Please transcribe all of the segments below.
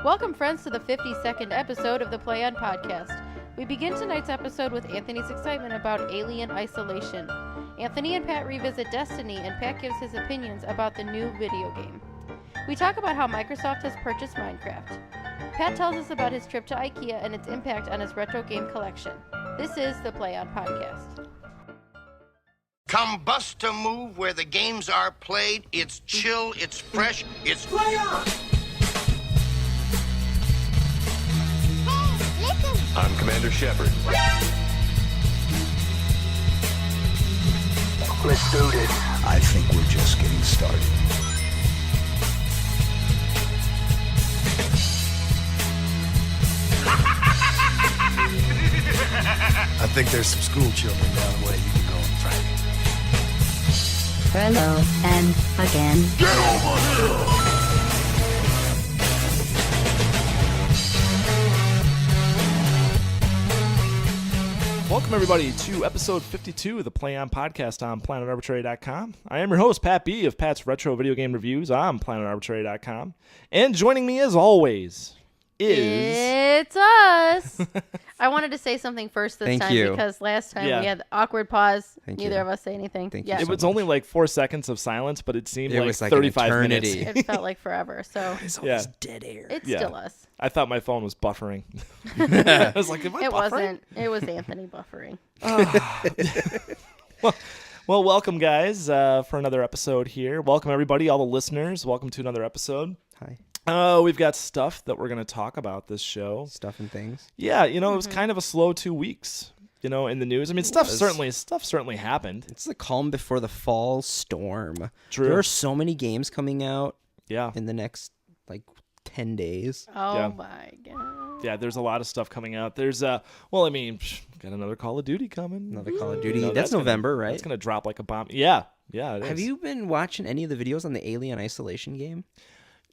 Welcome, friends, to the 52nd episode of the Play On podcast. We begin tonight's episode with Anthony's excitement about Alien Isolation. Anthony and Pat revisit Destiny, and Pat gives his opinions about the new video game. We talk about how Microsoft has purchased Minecraft. Pat tells us about his trip to Ikea and its impact on his retro game collection. This is the Play On podcast. Come bust a move where the games are played. It's chill, it's fresh, it's Play On! I'm Commander Shepard. Let's do this. I think we're just getting started. I think there's some school children down the way you can go and find. Hello, and again. Get over here! Welcome, everybody, to episode 52 of the Play On podcast on PlanetArbitrary.com. I am your host, Pat B. of Pat's Retro Video Game Reviews on PlanetArbitrary.com. And joining me, as always, is... It's us! I wanted to say something first this Thank time you. because last time Yeah. we had the awkward pause. Thank Neither you. of us say anything. Thank you Yeah. so It was much. only like 4 seconds of silence, but it seemed It like was like an 35 minutes. eternity. It felt like forever, so Yeah. Dead air. it's Yeah. still us. I thought my phone was buffering. I was like, am I It buffering? wasn't. It was Anthony buffering. Well, welcome, guys, for another episode here. Welcome, everybody, all the listeners. Welcome to another episode. Hi. We've got stuff that we're going to talk about this show. Stuff and things. Yeah, it was kind of a slow 2 weeks, in the news. I mean, stuff was. certainly happened. It's the calm before the fall storm. True. There are so many games coming out Yeah. in the next, 10 days. Oh Yeah. my god. Yeah, there's a lot of stuff coming out. There's, got another Call of Duty coming. Another Call of Duty. No, That's gonna- November, right? That's going to drop like a bomb. Yeah, it Have is. you been watching any of the videos on the Alien Isolation game?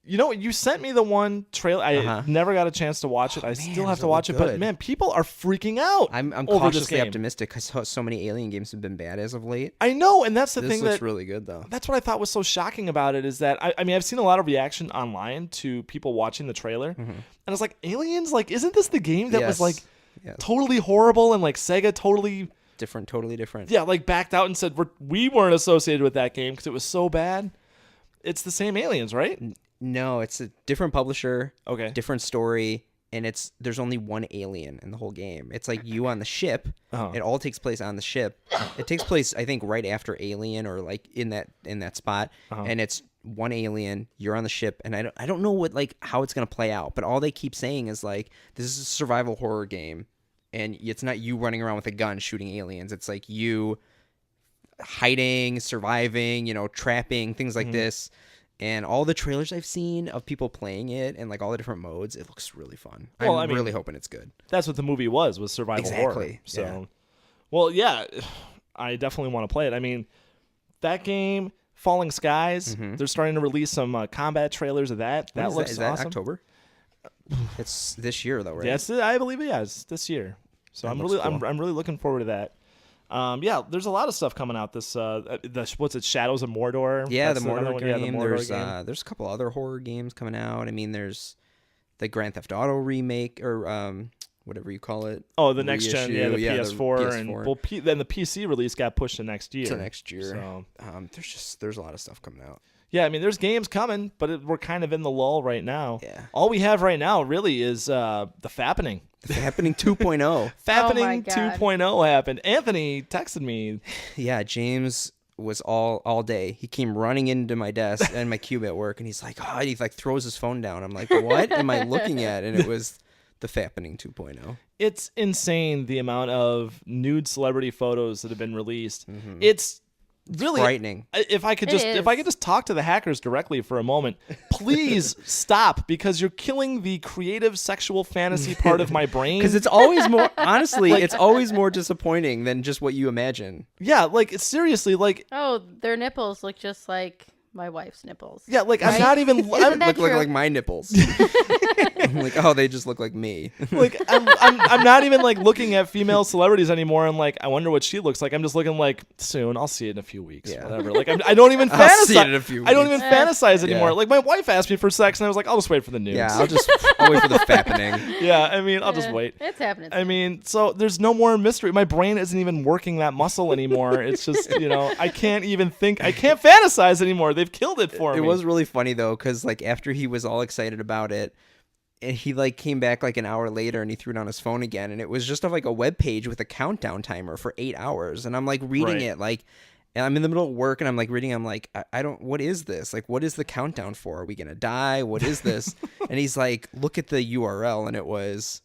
You sent me the one trailer. I Uh-huh. never got a chance to watch it. I man, still have does to it watch it, look but good? man, people are freaking out. I'm over this cautiously game. optimistic because so many Alien games have been bad as of late. I know, and that's the This thing looks that really good, though. that's what I thought was so shocking about it is that I mean I've seen a lot of reaction online to people watching the trailer, and I was like, Aliens, isn't this the game that was Yes. Yes. totally horrible and Sega totally Totally different. backed out and said we weren't associated with that game because it was so bad. It's the same Aliens, right? No, it's a different publisher. Okay. Different story, and there's only one alien in the whole game. It's like you on the ship. Uh-huh. It all takes place on the ship. It takes place, I think, right after Alien or in that spot. And it's one alien. You're on the ship, and I don't know how it's gonna play out. But all they keep saying is this is a survival horror game, and it's not you running around with a gun shooting aliens. It's like you hiding, surviving, trapping, things like this. And all the trailers I've seen of people playing it and all the different modes, it looks really fun. Well, I'm I mean, really hoping it's good. That's what the movie was survival horror. Exactly, So, yeah. well, yeah, I definitely want to play it. I mean, that game, Falling Skies, they're starting to release some combat trailers of that. When That is looks is that awesome. October? It's this year though, right? Yes, I believe it. Yeah, it's this year. So That I'm looks really, cool. I'm really looking forward to that. Yeah, there's a lot of stuff coming out. This, what's it? Shadows of Mordor. Yeah, That's the another Mordor one. game. Yeah, the Mordor game. There's a couple other horror games coming out. I mean, there's the Grand Theft Auto remake or whatever you call it. Oh, the next gen, yeah, the Reissue. PS4, and then the PC release got pushed to next year. to next year. So. There's a lot of stuff coming out. Yeah, I mean, there's games coming, but we're kind of in the lull right now. Yeah. All we have right now really is the Fappening. It's happening 2.0. Fappening God. 2.0 happened. Anthony texted me. Yeah, James was all day. He came running into my desk and my cube at work, and he's like, he throws his phone down. I'm like, what am I looking at? And it was the Fappening 2.0. It's insane the amount of nude celebrity photos that have been released. It's really frightening. If I could It just talk to the hackers directly for a moment, please stop, because you're killing the creative sexual fantasy part of my brain. Because it's always more, honestly, it's always more disappointing than just what you imagine. Yeah, seriously, Oh, their nipples look just like my wife's nipples. yeah, I'm not even. Isn't that Look true? like my nipples. Like, oh, they just look like me. Like I'm not even like looking at female celebrities anymore and like I wonder what she looks like. I'm just looking like soon. I'll see it in a few weeks. Yeah. Whatever. Like I don't even fantasize. I'll see it in a few I don't weeks. even fantasize anymore. Yeah. Like my wife asked me for sex and I was like, I'll just wait for the news. Yeah, I'll wait for the fappening. Yeah, I mean, I'll just wait. It's happening. I mean, so there's no more mystery. My brain isn't even working that muscle anymore. It's just, I can't even think. I can't fantasize anymore. They've killed it for me. It was really funny though, because like after he was all excited about it, and he like came back like an hour later and he threw it on his phone again, and it was just of like a web page with a countdown timer for 8 hours, and I'm like reading it like. And I'm in the middle of work and I'm like reading. I'm like, I don't. What is this? Like, what is the countdown for? Are we gonna die? What is this? And he's like, look at the URL, and it was,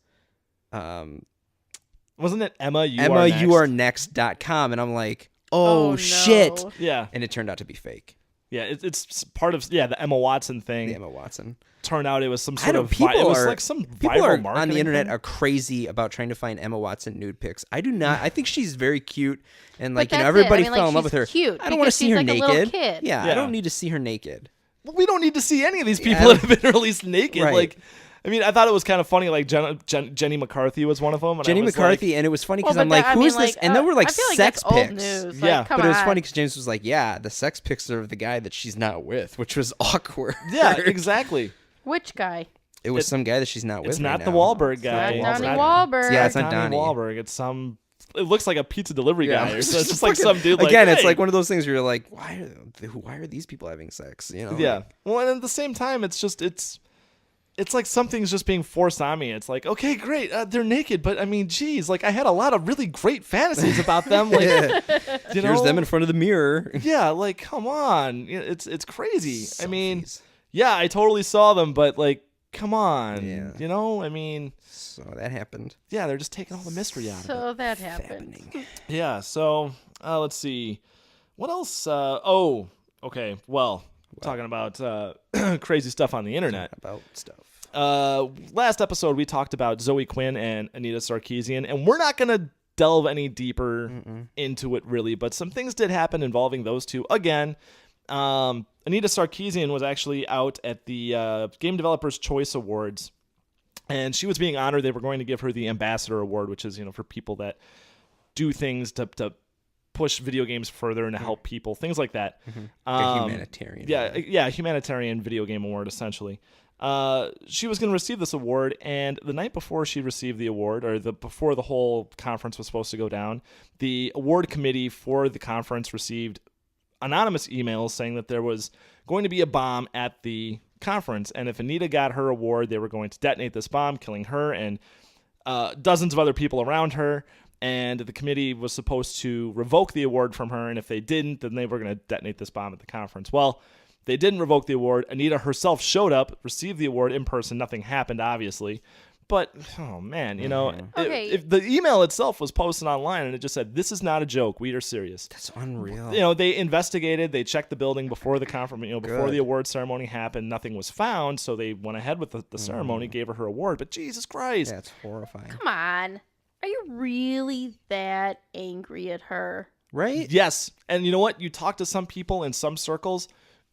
wasn't it EmmaYouAreNext.com? And I'm like, oh no. shit! Yeah, And it turned out to be fake. yeah. It's part of the Emma Watson thing. The Emma Watson. Turned out it was some I sort know of. people It was are like some people viral are marketing on the internet thing. are crazy about trying to find Emma Watson nude pics. I do not. I think she's very cute and like that's it. everybody I mean, like, fell in love she's with her. cute I don't want to because see she's her like a little naked. kid. Yeah, Yeah. I don't need to see her naked. Well, we don't need to see any of these people Yeah. that have been released naked. Right. Like, I mean, I thought it was kind of funny. Like Jenny McCarthy was one of them. And Jenny I was McCarthy, and it was funny because Well, I'm but like, that- I who mean, is this? like, And then we're like I feel like sex that's old pics. news. Yeah, Like, come But it was on. funny because James was like, yeah, the sex pics are of the guy that she's not with, which was awkward. Yeah, exactly. Which guy? It was some guy that she's not with. It's right not the now. Wahlberg guy. Not It's Donnie not- Wahlberg. Yeah, it's not Donnie Donnie. Wahlberg. It's some. It looks like a pizza delivery guy. Or so. It's just like Fucking- some dude. Like, Again, it's hey. like one of those things where you're like, why are these people having sex? You know? Yeah. Like, Well, and at the same time, it's just it's like something's just being forced on me. It's like, okay, great, they're naked, but I mean, geez, like I had a lot of really great fantasies about them. Like, you know, here's them in front of the mirror. yeah, like come on, it's crazy. I mean, Selfies. yeah, I totally saw them, but like, come on, Yeah. I mean, So that happened. yeah, they're just taking all the mystery out of it. So that happened. Happening. Yeah, so let's see. What else? Okay. Well, talking about crazy stuff on the internet. About stuff. Last episode, we talked about Zoe Quinn and Anita Sarkeesian, and we're not going to delve any deeper into it, really, but some things did happen involving those two. Again, Anita Sarkeesian was actually out at the Game Developers Choice Awards, and she was being honored. They were going to give her the Ambassador Award, which is, for people that do things to push video games further and to help people, things like that. Like a humanitarian. Yeah, humanitarian video game award, essentially. She was going to receive this award, and the night before she received the award, or before the whole conference was supposed to go down, the award committee for the conference received anonymous emails saying that there was going to be a bomb at the conference, and if Anita got her award, they were going to detonate this bomb, killing her and dozens of other people around her. And the committee was supposed to revoke the award from her, and if they didn't, then they were going to detonate this bomb at the conference. Well, they didn't revoke the award. Anita herself showed up, received the award in person. Nothing happened, obviously. But, oh, man, Okay. if the email itself was posted online, and it just said, this is not a joke. We are serious. That's unreal. They investigated. They checked the building before the conference, before Good. the award ceremony happened. Nothing was found, so they went ahead with the ceremony, gave her award. But Jesus Christ. That's horrifying. Come on. Are you really that angry at her? Right? Yes. And you know what? You talk to some people in some circles,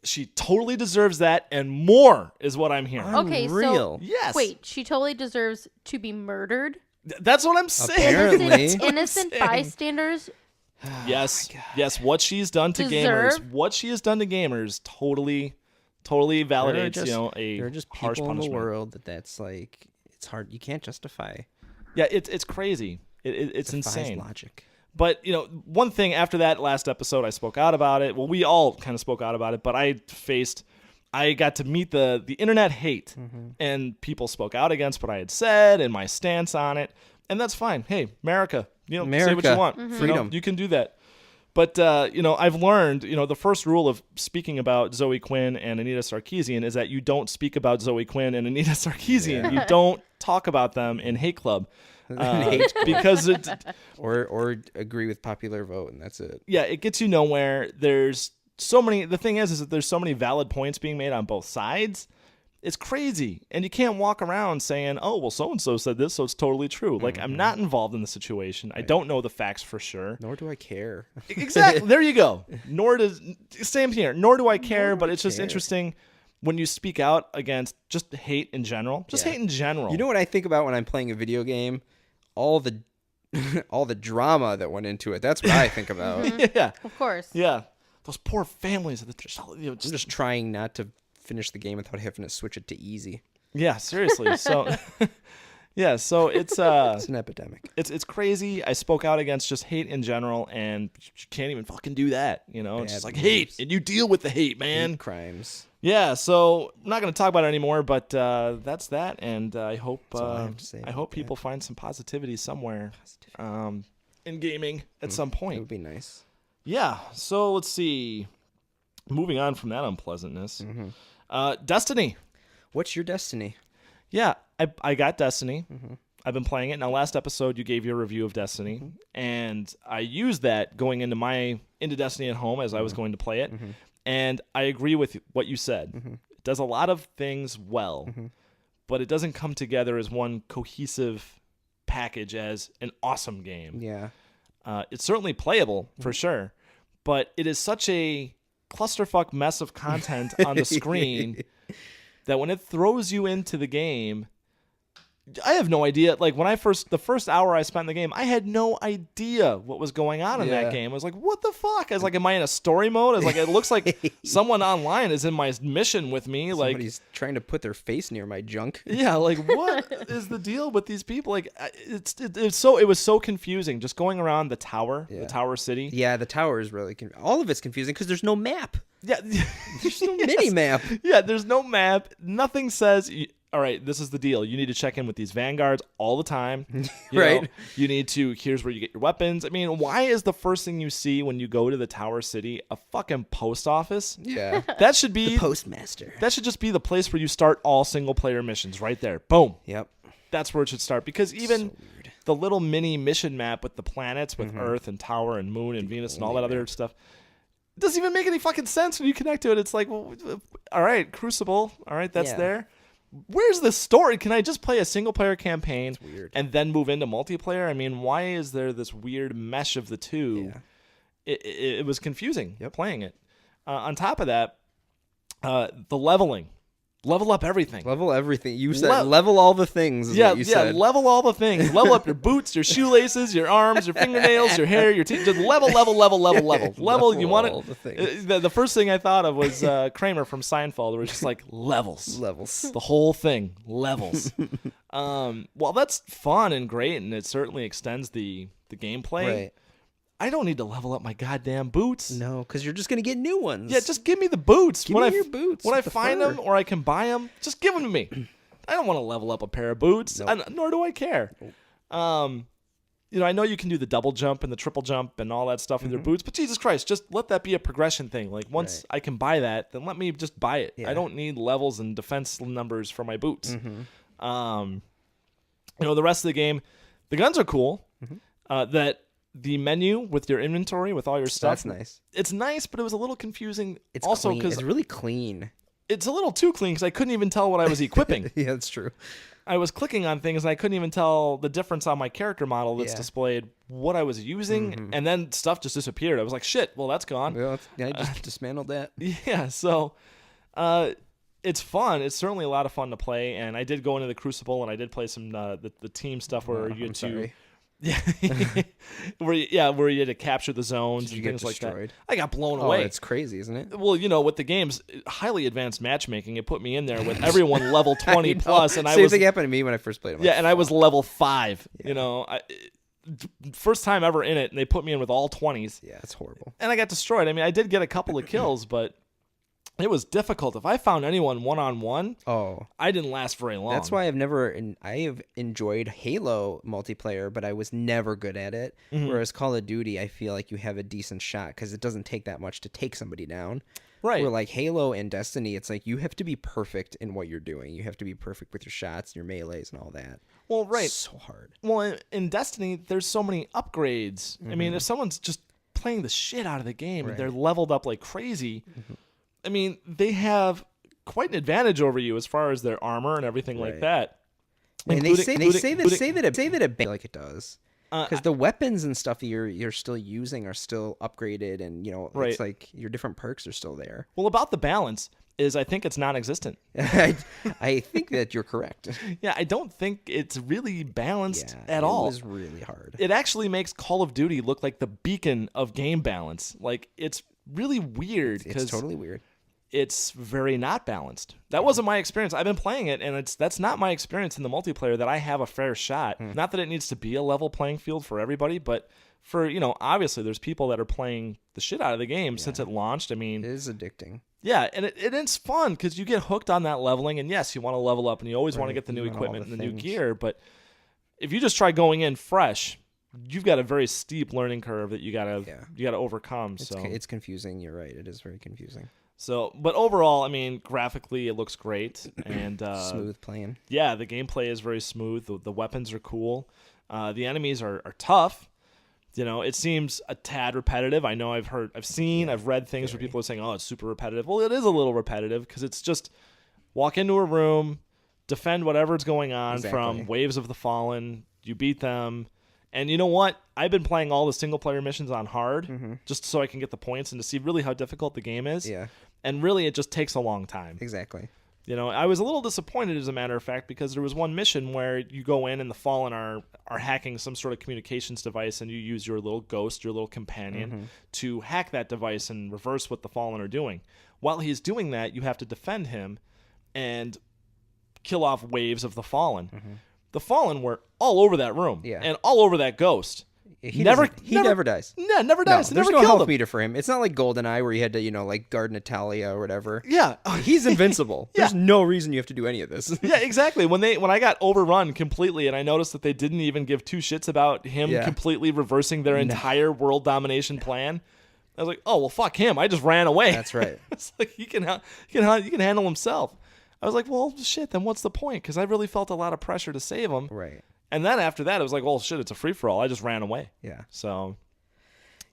she totally deserves that, and more is what I'm hearing. Okay, so Unreal. Yes. wait, she totally deserves to be murdered? That's what I'm saying. Apparently. That's what I'm Innocent saying. bystanders Yes. Yes. What she's done to Deserve? gamers, what she has done to gamers totally validates, There are just harsh people in the punishment. world that's like, it's hard. You can't justify. Yeah, it's crazy. It's Defies insane. logic. But, one thing after that last episode, I spoke out about it. Well, we all kind of spoke out about it, but I got to meet the internet hate, and people spoke out against what I had said and my stance on it, and that's fine. Hey, America, say what America. you want. Freedom. You can do that. But, I've learned, the first rule of speaking about Zoe Quinn and Anita Sarkeesian is that you don't speak about Zoe Quinn and Anita Sarkeesian. Yeah. You don't talk about them in hate club. Because Or agree with popular vote, and that's it. it gets you nowhere. There's so many. The thing is that there's so many valid points being made on both sides. It's crazy, and you can't walk around saying, "Oh, well, so and so said this, so it's totally true." Like, I'm not involved in the situation. I don't know the facts for sure. Nor do I care. Exactly. There you go. Same here. Nor do I care. But it's just interesting. when you speak out against just hate in general. Just hate in general. You know what I think about when I'm playing a video game? All the all the drama that went into it. That's what I think about. Yeah. Of course. Yeah. Those poor families. That I'm just trying not to finish the game without having to switch it to easy. yeah, seriously. So, yeah, so it's It's an epidemic. it's crazy. I spoke out against just hate in general, and you can't even fucking do that. You know, it's Bad just like news. hate, and you deal with the hate, man. Hate crimes. Yeah, so I'm not going to talk about it anymore, but that's that, and I hope all I have to say I about hope that. people find some positivity somewhere in gaming at some It point. would be nice. Yeah, so let's see. Moving on from that unpleasantness, Mm-hmm. Destiny. What's your destiny? Yeah, I got Destiny. Mm-hmm. I've been playing it. Now, last episode you gave your review of Destiny, and I used that going into Destiny at home as I was going to play it, and I agree with what you said. It does a lot of things well, but it doesn't come together as one cohesive package as an awesome game. Yeah. It's certainly playable for sure, but it is such a clusterfuck mess of content on the screen that when it throws you into the game, I have no idea. Like the first hour I spent in the game, I had no idea what was going on in Yeah. that game. I was like, what the fuck? I was like, am I in a story mode? I was like, it looks like someone online is in my mission with me. Like, Somebody's trying to put their face near my junk. yeah, like what is the deal with these people? Like, it was so confusing just going around the tower, the Tower City. Yeah, the tower is really all of it's confusing because there's no map. Yeah, There's no mini map. Yeah, there's no map. Nothing says, all right, this is the deal. You need to check in with these vanguards all the time. You Right. know, you need to, here's where you get your weapons. I mean, why is the first thing you see when you go to the Tower City a fucking post office? Yeah. That should be, Postmaster. that should just be the place where you start all single player missions right there. Boom. Yep. That's where it should start. Because even So weird. the little mini mission map with the planets, with Earth and Tower and Moon and Venus and all that other stuff, doesn't even make any fucking sense when you connect to it. It's like, well, all right, Crucible, all right, that's Yeah. there. Where's the story? Can I just play a single player campaign weird. and then move into multiplayer? I mean, why is there this weird mesh of the two? Yeah. It was confusing playing it. On top of that, the leveling. Level up everything. Level everything. You said level all the things. Is Yeah, what you said. level all the things. Level up your boots, your shoelaces, your arms, your fingernails, your hair, your teeth. Just level. Level. You want all it? the things. The first thing I thought of was Kramer from Seinfeld, where it's just like levels. Levels. The whole thing, levels. Well, that's fun and great, and it certainly extends the gameplay. Right. I don't need to level up my goddamn boots. No, because you're just gonna get new ones. Yeah, just give me the boots. Give me your boots When I with the find fur. them or I can buy them, just give them to me. I don't want to level up a pair of boots, nor do I care. I know you can do the double jump and the triple jump and all that stuff with your boots, but Jesus Christ, just let that be a progression thing. Like once I can buy that, then let me just buy it. Yeah. I don't need levels and defense numbers for my boots. The rest of the game, the guns are cool. That the menu with your inventory with all your stuff. That's nice. It's nice, but it was a little confusing. It's also clean. because It's really clean. it's a little too clean because I couldn't even tell what I was equipping. Yeah, that's true. I was clicking on things and I couldn't even tell the difference on my character model that's Yeah. displayed, what I was using, and then stuff just disappeared. I was like, shit, well, that's gone. Well, I just dismantled that. Yeah, so it's fun. It's certainly a lot of fun to play, and I did go into the Crucible and I did play some the team stuff where you I'm had to sorry. yeah, where you had to capture the zones you and get things like that. destroyed? I got blown Oh, away. it's crazy, isn't it? Well, with the game's highly advanced matchmaking, it put me in there with everyone level 20 I know. plus, and I Same was thing happened to me when I first played. and I was level 5. First time ever in it, and they put me in with all 20s, Yeah, it's horrible. and I got destroyed. I mean, I did get a couple of kills, but it was difficult. If I found anyone one-on-one, Oh, I didn't last very long. that's why I have enjoyed Halo multiplayer, but I was never good at it. Whereas Call of Duty, I feel like you have a decent shot because it doesn't take that much to take somebody down. Right. Where like Halo and Destiny, it's like you have to be perfect in what you're doing. You have to be perfect with your shots and your melees and all that. Well, right. So hard. Well, in Destiny, there's so many upgrades. I mean, if someone's just playing the shit out of the game and they're leveled up like crazy, I mean, they have quite an advantage over you as far as their armor and everything like that. And they say that it like it does. Because the weapons and stuff you're still using are still upgraded, and it's like your different perks are still there. Well, about the balance, is I think it's non-existent. I think that you're correct. Yeah, I don't think it's really balanced at all. It was really hard. It actually makes Call of Duty look like the beacon of game balance. Like, it's really weird. It's totally weird. It's very not balanced. That wasn't my experience. I've been playing it, and that's not my experience in the multiplayer that I have a fair shot. Not that it needs to be a level playing field for everybody, but for, obviously there's people that are playing the shit out of the game since it launched. I mean, It is addicting. yeah, and it's fun because you get hooked on that leveling, and yes, you want to level up, and you always want to get the new equipment and the new gear, but if you just try going in fresh, you've got a very steep learning curve that you gotta overcome. It's confusing. You're right. It is very confusing. So, but overall, I mean, graphically, it looks great, and Smooth playing. Yeah, the gameplay is very smooth. The weapons are cool. The enemies are tough. It seems a tad repetitive. I know I've read things where people are saying, "Oh, it's super repetitive." Well, it is a little repetitive because it's just walk into a room, defend whatever's going on from Waves of the Fallen. You beat them. And you know what? I've been playing all the single-player missions on hard just so I can get the points and to see really how difficult the game is. Yeah. And really, it just takes a long time. Exactly. I was a little disappointed, as a matter of fact, because there was one mission where you go in and the Fallen are hacking some sort of communications device, and you use your little ghost, your little companion, to hack that device and reverse what the Fallen are doing. While he's doing that, you have to defend him and kill off Waves of the Fallen. The Fallen were all over that room and all over that ghost. He never dies. Yeah, never dies. There's never no killed health him. meter for him. It's not like GoldenEye where you had to, like guard Natalia or whatever. Yeah. He's invincible. There's no reason you have to do any of this. Yeah, exactly. When I got overrun completely, and I noticed that they didn't even give two shits about him completely reversing their entire world domination plan, I was like, oh well, fuck him. I just ran away. That's right. It's like he can handle himself. I was like, well, shit. Then what's the point? Because I really felt a lot of pressure to save him. Right. And then after that, it was like, well, shit, it's a free-for-all. I just ran away. Yeah. So.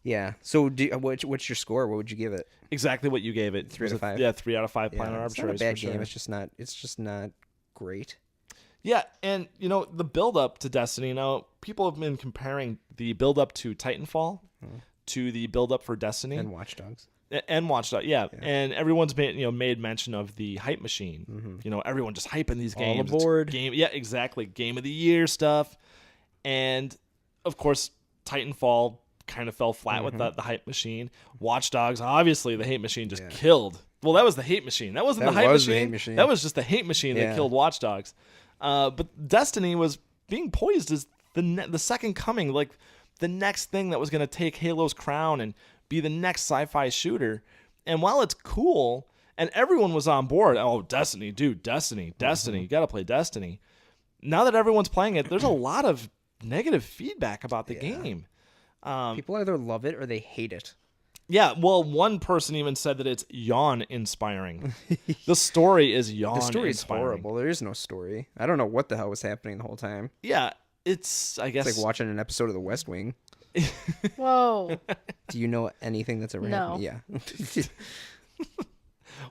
Yeah. So what's your score? What would you give it? Exactly what you gave it. 3 out of 5? Yeah, 3 out of 5 Planet Arbitrary. It's not a bad game. Sure. It's just not great. Yeah, and, the build-up to Destiny, people have been comparing the build-up to Titanfall to the build-up for Destiny. And Watch Dogs. And Watch Dogs, yeah. And everyone's made mention of the hype machine. Everyone just hyping these games. All aboard. Yeah, exactly. Game of the year stuff. And, of course, Titanfall kind of fell flat with the hype machine. Watch Dogs, obviously, the hate machine just killed. Well, that was the hate machine. That wasn't the hype machine. That was just the hate machine that killed Watch Dogs. But Destiny was being poised as the second coming, like the next thing that was going to take Halo's crown and be the next sci-fi shooter. And while it's cool, and everyone was on board, oh, Destiny, dude, Destiny, you got to play Destiny. Now that everyone's playing it, there's a lot of negative feedback about the game. People either love it or they hate it. Yeah, well, one person even said that it's yawn-inspiring. The story is yawn-inspiring. The story is horrible. There is no story. I don't know what the hell was happening the whole time. Yeah, it's, I guess... It's like watching an episode of The West Wing. Whoa. Do you know anything that's ever happened? Yeah.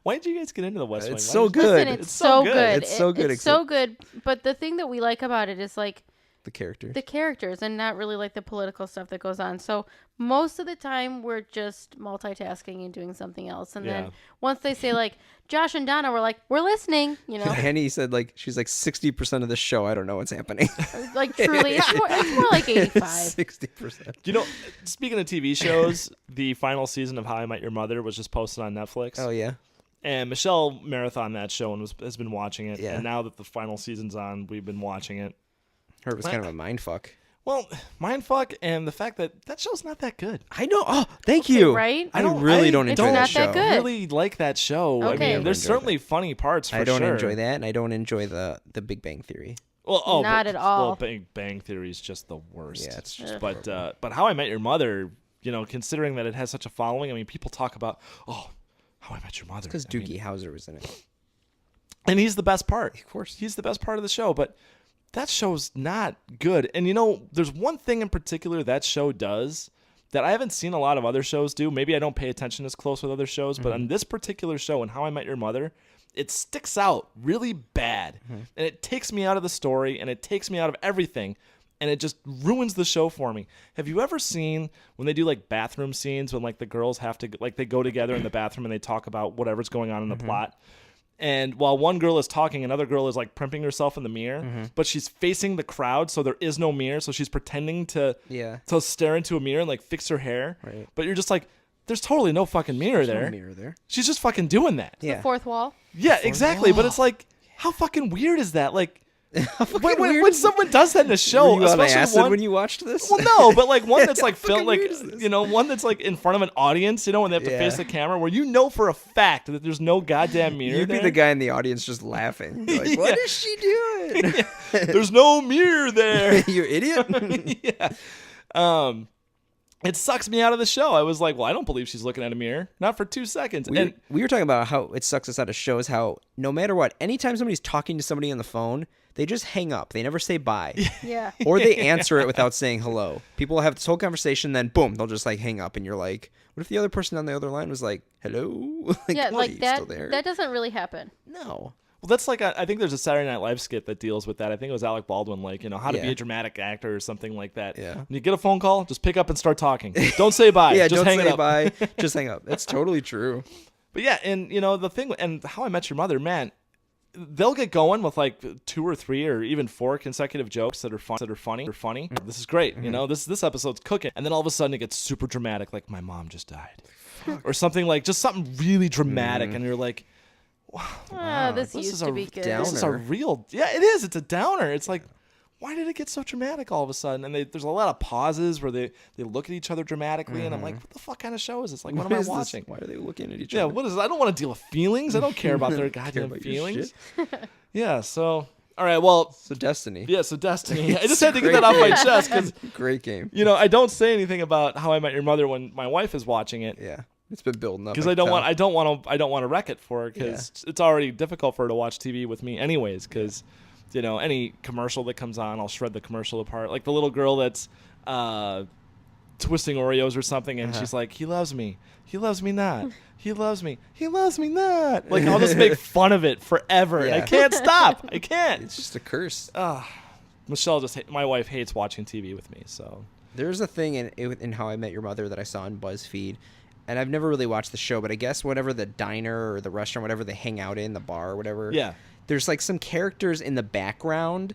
Why did you guys get into The West Wing? It's so good. Listen, it's so good. It's so good. It's so good. But the thing that we like about it is like the characters and not really like the political stuff that goes on. So most of the time we're just multitasking and doing something else. And then once they say like Josh and Donna, we're like, we're listening, Annie said like, she's like 60% of the show. I don't know what's happening. Like truly, it's more like 85. 60%. Speaking of TV shows, the final season of How I Met Your Mother was just posted on Netflix. Oh yeah. And Michelle marathoned that show and has been watching it. Yeah. And now that the final season's on, we've been watching it. Heard it was kind of a mindfuck. Well, mindfuck, and the fact that show's not that good. I know. Oh, thank you. Right? I really don't enjoy that show. That good. I really like that show. Okay. I mean, there's certainly funny parts for sure. I don't enjoy that, and I don't enjoy the Big Bang Theory. Well, not at all. Well, Big Bang Theory is just the worst. Yeah, it's just but How I Met Your Mother, considering that it has such a following, I mean, people talk about, How I Met Your Mother. Because Doogie Howser was in it. And he's the best part. Of course. He's the best part of the show, but that show's not good. And there's one thing in particular that show does that I haven't seen a lot of other shows do. Maybe I don't pay attention as close with other shows, but on this particular show, in How I Met Your Mother, it sticks out really bad. And it takes me out of the story, and it takes me out of everything. and it just ruins the show for me. Have you ever seen when they do like bathroom scenes when like the girls have to like they go together in the bathroom and they talk about whatever's going on in the plot? And while one girl is talking, another girl is like primping herself in the mirror, but she's facing the crowd, so there is no mirror. So she's pretending to stare into a mirror and like fix her hair. Right. But you're just like, there's totally no fucking mirror there. No mirror there. She's just fucking doing that. The fourth wall. Yeah, exactly. But it's like, how fucking weird is that? Like, when someone does that in a show, were you on especially acid one, when you watched this? Well, no, but like one that's like filmed, like one that's like in front of an audience, when they have to face the camera, where for a fact that there's no goddamn mirror. You'd be the guy in the audience just laughing. Like, what is she doing? There's no mirror there. You idiot. It sucks me out of the show. I was like, well, I don't believe she's looking at a mirror. Not for 2 seconds. We were talking about how it sucks us out of shows, how no matter what, anytime somebody's talking to somebody on the phone, they just hang up. They never say bye. Yeah. Or they answer it without saying hello. People have this whole conversation, then boom, they'll just like hang up, and you're like, what if the other person on the other line was like, hello? Like that. Still there? That doesn't really happen. No. Well, that's like I think there's a Saturday Night Live skit that deals with that. I think it was Alec Baldwin, like, how to be a dramatic actor or something like that. Yeah. When you get a phone call, just pick up and start talking. Don't say bye. Yeah, just don't hang say up. bye. Just hang up. That's totally true. But yeah, and the thing, and How I Met Your Mother, man, they'll get going with like 2 or 3 or even 4 consecutive jokes that are funny. This is great. This episode's cooking, and then all of a sudden it gets super dramatic, like my mom just died, or something like just something really dramatic, and you're like, wow, this used to be good. Downer. This is a real, it is. It's a downer. It's like, why did it get so dramatic all of a sudden? And there's a lot of pauses where they look at each other dramatically, and I'm like, what the fuck kind of show is this? Like, what am I watching? Why are they looking at each Yeah, other? what is it? I don't want to deal with feelings. I don't care about their goddamn feelings. Yeah, so, all right, well. So Destiny. Yeah, so Destiny. I just had to get that off my chest because, great game. I don't say anything about How I Met Your Mother when my wife is watching it. Yeah. It's been building up. Because I don't want to wreck it for her, because it's already difficult for her to watch TV with me anyways, because any commercial that comes on, I'll shred the commercial apart. Like the little girl that's twisting Oreos or something, and she's like, he loves me not, he loves me not. Like, I'll just make fun of it forever, and I can't stop. I can't. It's just a curse. Michelle my wife hates watching TV with me, so. There's a thing in How I Met Your Mother that I saw in BuzzFeed, and I've never really watched the show, but I guess whatever the diner or the restaurant, whatever they hang out in, the bar or whatever. Yeah. There's like some characters in the background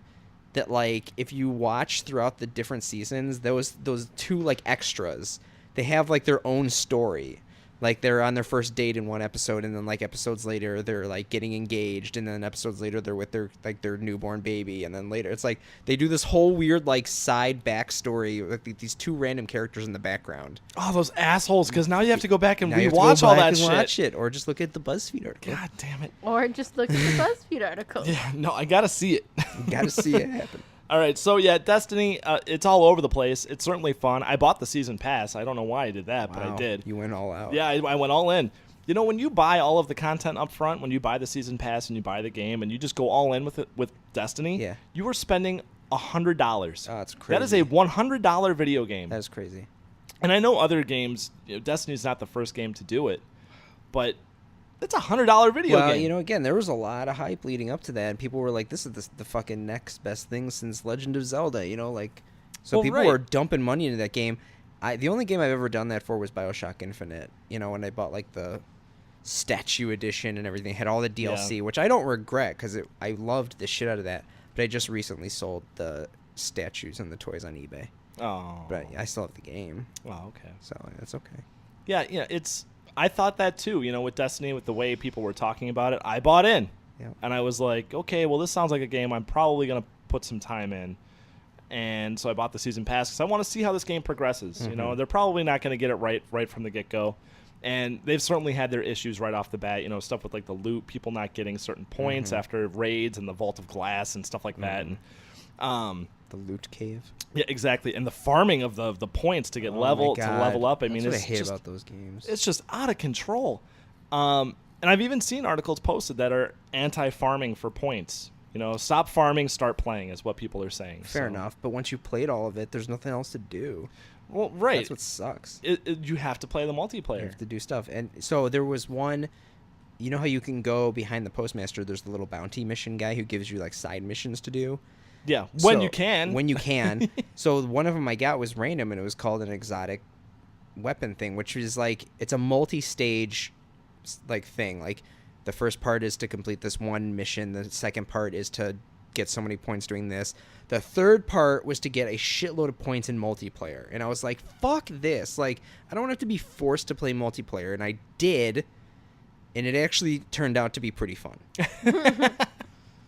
that, like, if you watch throughout the different seasons, those 2 like extras, they have like their own story. Like, they're on their first date in one episode, and then like episodes later they're like getting engaged, and then episodes later they're with their newborn baby, and then later it's like they do this whole weird like side backstory with these 2 random characters in the background. Oh, those assholes! Because now you have to go and rewatch all that shit. Watch it, or just look at the BuzzFeed article. God damn it! Or just look at the BuzzFeed article. Yeah, no, I gotta see it. You gotta see it happen. All right, so yeah, Destiny, it's all over the place. It's certainly fun. I bought the season pass. I don't know why I did that, but I did. You went all out. Yeah, I went all in. When you buy all of the content up front, when you buy the season pass and you buy the game and you just go all in with it with Destiny, you are spending $100. Oh, that's crazy. That is a $100 video game. That is crazy. And I know other games, Destiny's not the first game to do it, but it's a $100 video game. Again, there was a lot of hype leading up to that, and people were like, this is the fucking next best thing since Legend of Zelda, So people were dumping money into that game. The only game I've ever done that for was BioShock Infinite, when I bought, like, the statue edition and everything. It had all the DLC, which I don't regret, because I loved the shit out of that. But I just recently sold the statues and the toys on eBay. Oh. But I still have the game. Oh, okay. So that's okay. Yeah, I thought that too, with Destiny, with the way people were talking about it. I bought in. Yeah. And I was like, okay, well, this sounds like a game I'm probably going to put some time in. And so I bought the season pass because I want to see how this game progresses. Mm-hmm. They're probably not going to get it right from the get-go. And they've certainly had their issues right off the bat, stuff with like the loot, people not getting certain points after raids and the Vault of Glass and stuff like that. And the loot cave. Yeah, exactly. And the farming of the points to get to level up. That's what I hate about those games. It's just out of control. And I've even seen articles posted that are anti-farming for points. Stop farming, start playing is what people are saying. Fair enough, but once you played all of it, there's nothing else to do. Well, right. That's what sucks. You have to play the multiplayer. You have to do stuff. And so there was one, how you can go behind the postmaster, there's the little bounty mission guy who gives you like side missions to do. Yeah, when So- you can. When you can. So one of them I got was random, and it was called an exotic weapon thing, which is like it's a multi-stage like thing. Like the first part is to complete this one mission. The second part is to get so many points doing this. The third part was to get a shitload of points in multiplayer. And I was like, fuck this. Like, I don't have to be forced to play multiplayer. And I did. And it actually turned out to be pretty fun.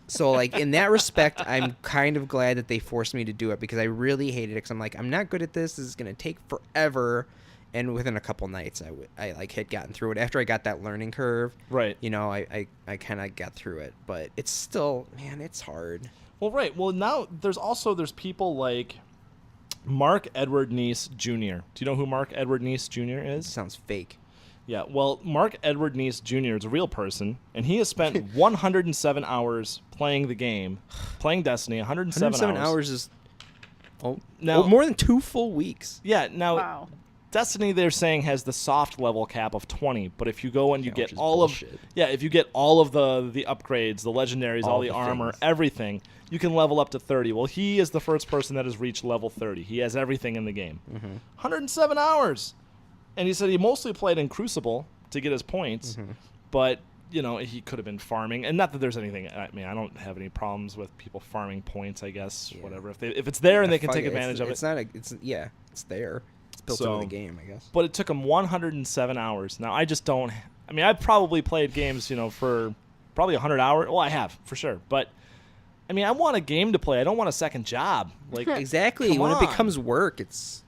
So, like, in that respect, I'm kind of glad that they forced me to do it because I really hated it. Because I'm like, I'm not good at this. This is going to take forever. And within a couple nights, I like had gotten through it. After I got that learning curve, Right. you know, I kind of got through it. But it's still, man, it's hard. Well, right. Well, now there's people like Mark Edward Neese Jr. Do you know who Mark Edward Neese Jr. is? Sounds fake. Yeah. Well, Mark Edward Neese Jr. is a real person, and he has spent 107 hours playing the game, playing Destiny. 107 hours is Now- more than 2 full weeks. Yeah. Now, Wow. Destiny, they're saying, has the soft level cap of 20, but if you go and you Yeah, get which is all bullshit. if you get all of the upgrades, the legendaries, all the the armor, things. everything, you can level up to 30. Well, he is the first person that has reached level 30. He has everything in the game. 107 hours. And he said he mostly played in Crucible to get his points, but you know, he could have been farming, and not that there's anything. I mean, I don't have any problems with people farming points. I guess whatever. If it's there and they can take advantage of it. It's not it's there. It's built into the game, I guess. But it took him 107 hours. Now, I just don't. I mean, I've probably played games, for probably 100 hours. Well, I have, for sure. But, I mean, I want a game to play. I don't want a second job. Like Exactly. come When on. it becomes work, it's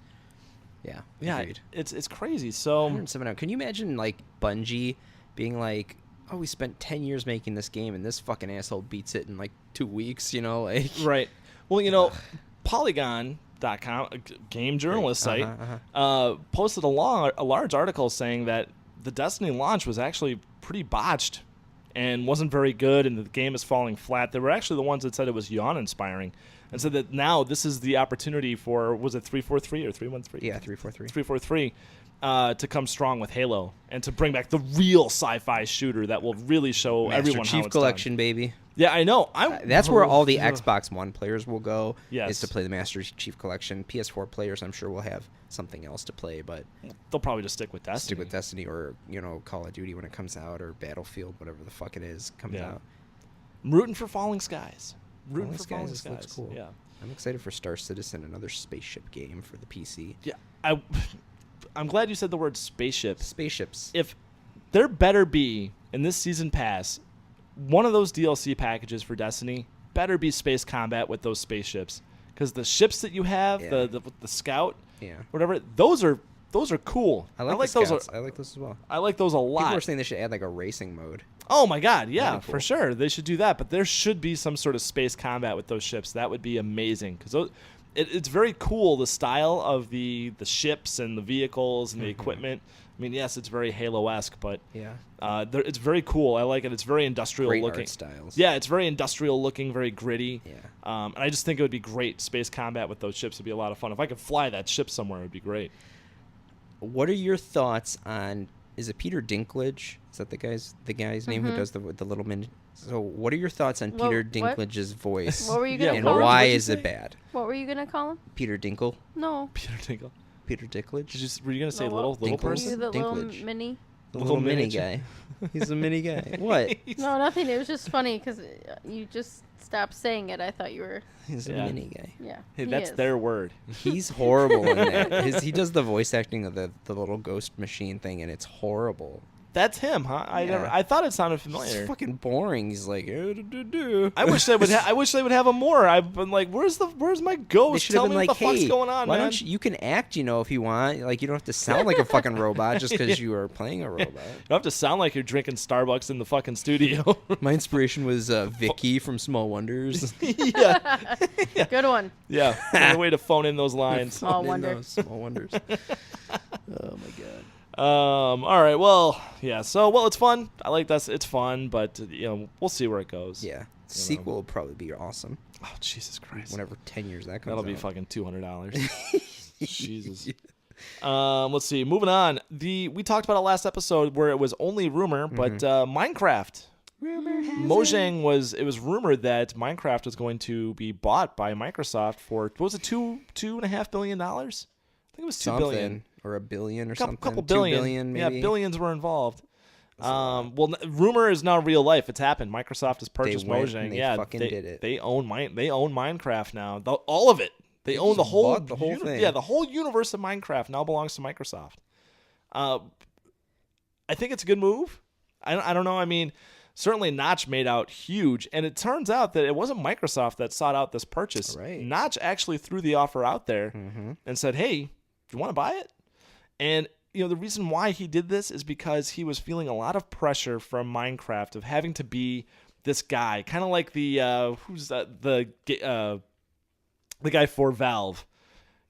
Yeah, agreed. it's crazy. So, 107 hours. Can you imagine like Bungie being like, "Oh, we spent 10 years making this game, and this fucking asshole beats it in like 2 weeks," like right. Well, Polygon.com, a game journalist site, posted a large article saying that the Destiny launch was actually pretty botched and wasn't very good, and the game is falling flat. They were actually the ones that said it was yawn-inspiring, and said that now this is the opportunity for, was it 343 or 313? Yeah, 343. 343 to come strong with Halo and to bring back the real sci-fi shooter that will really show Master everyone how Chief it's Collection, baby. done. Yeah, I know. That's where all the Xbox One players will go. Yes. Is to play the Master Chief Collection. PS4 players, I'm sure, will have something else to play, but They'll probably just stick with Destiny. stick with Destiny or Call of Duty when it comes out, or Battlefield, whatever the fuck it is, comes Yeah. out. I'm rooting for Falling Skies. Rooting Falling for Skies, Falling this looks Skies. cool. Yeah. I'm excited for Star Citizen, another spaceship game for the PC. Yeah. I'm glad you said the word spaceship. Spaceships. If there better be in this season pass one of those DLC packages for Destiny, better be space combat with those spaceships, because the ships that you have, Yeah. the Scout, Yeah. whatever, those are cool. I like those. Scouts. I like those as well. I like those a lot. People are saying they should add like a racing mode. Oh my god, yeah, That'd be for cool. sure. They should do that, but there should be some sort of space combat with those ships. That would be amazing, because it's very cool, the style of the ships and the vehicles and the equipment. I mean, yes, it's very Halo-esque, but Yeah. it's very cool. I like it. It's very industrial Great looking. art styles. Yeah, it's very industrial looking, very gritty. Yeah. And I just think it would be great. Space combat with those ships would be a lot of fun. If I could fly that ship somewhere, it would be great. What are your thoughts on? Is it Peter Dinklage? Is that the guy's name who does the little mini? So, what are your thoughts on Well, Peter what? Dinklage's voice? What were you Yeah, gonna and call him? why what'd you is it say? bad? What were you gonna call him? Peter Dinkle? No. Peter Dinklage. Peter Dinklage? Were you gonna say No, little Dinkles? person? You the little Dinklage. mini. The little mini miniature. guy. He's a mini guy. What? No, nothing. It was just funny because you just stopped saying it. I thought you were. He's a Yeah. mini guy. Yeah. Hey, he that's is. their word. He's horrible in that. He does the voice acting of the little ghost machine thing, and it's horrible. That's him, huh? Yeah. I thought it sounded It's familiar. fucking boring. He's like, "Do-do-do-do." I wish they would. I wish they would have him more. I've been like, where's my They ghost? should have Tell been me like, what the "Hey, fuck's going on, why man." don't you can act, if you want. Like, you don't have to sound like a fucking robot just because you are playing a robot." You don't have to sound like you're drinking Starbucks in the fucking studio. My inspiration was Vicky from Small Wonders. yeah, Good one. yeah. Find a way to phone in those lines. Small In wonder. those Small Wonders. Oh my god. All right. Well, yeah. So, it's fun. I like that. It's fun, but we'll see where it goes. Yeah. Sequel will probably be awesome. Oh, Jesus Christ. Whenever 10 years that comes That'll be out. fucking $200. Jesus. Let's see. Moving on. We talked about it last episode where it was only rumor, but Minecraft Mojang was rumored that Minecraft was going to be bought by Microsoft for, what was it, $2.5 billion? I think it was $2 billion. Or $1 billion or Couple something. billion. 2 billion maybe. Yeah, billions were involved. Well, rumor is now real life. It's happened. Microsoft has purchased Mojang. They fucking did it. They own Minecraft now. All of it. They own the whole thing. Yeah, the whole universe of Minecraft now belongs to Microsoft. I think it's a good move. I don't know. I mean, certainly Notch made out huge, and it turns out that it wasn't Microsoft that sought out this purchase. Right. Notch actually threw the offer out there and said, "Hey, do you want to buy it?" And the reason why he did this is because he was feeling a lot of pressure from Minecraft of having to be this guy, kind of like the guy for Valve,